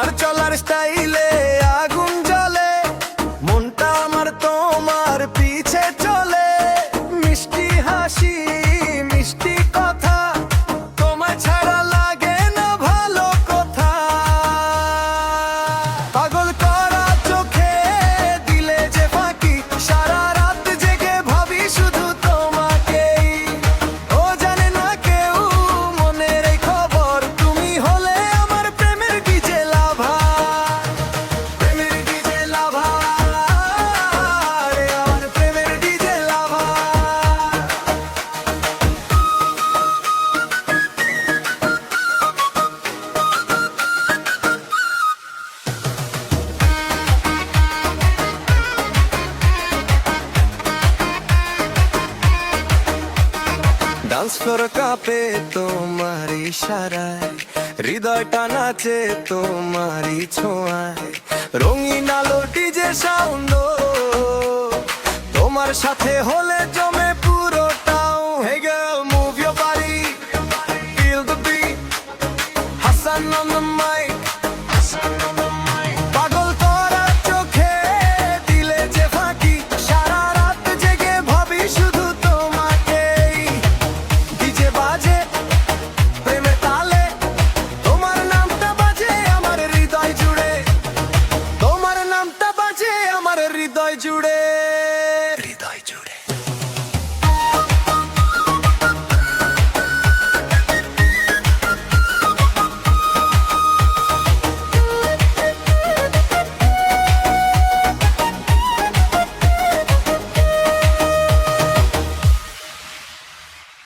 তোমার চলার স্টাইলে আগুন জ্বলে, মনটা আমার তোমার পিছে চলে। মিষ্টি হাসি মিষ্টি কথা, তোমায় ছাড়া লাগে না ভালো কথা। পাগল করা চোখে দিলে যে ফাঁকি, সারা রাত জেগে ভাবি শুধু তোমাকেই। ও জানে না কেউ মনের এই খবর, তুমি হলে আমার প্রেমের ডিজে লাভা। প্রেমের ডিজে লাভা রে, আমার প্রেমের ডিজে লাভা। ডান্স ফ্লোর কাঁপে তোমার ইশারায়, হৃদয়টা নাচে তোমারই ছোঁয়ায়। রঙিন আলো ডিজে সাউন্ড, তোমার সাথে হলে জমে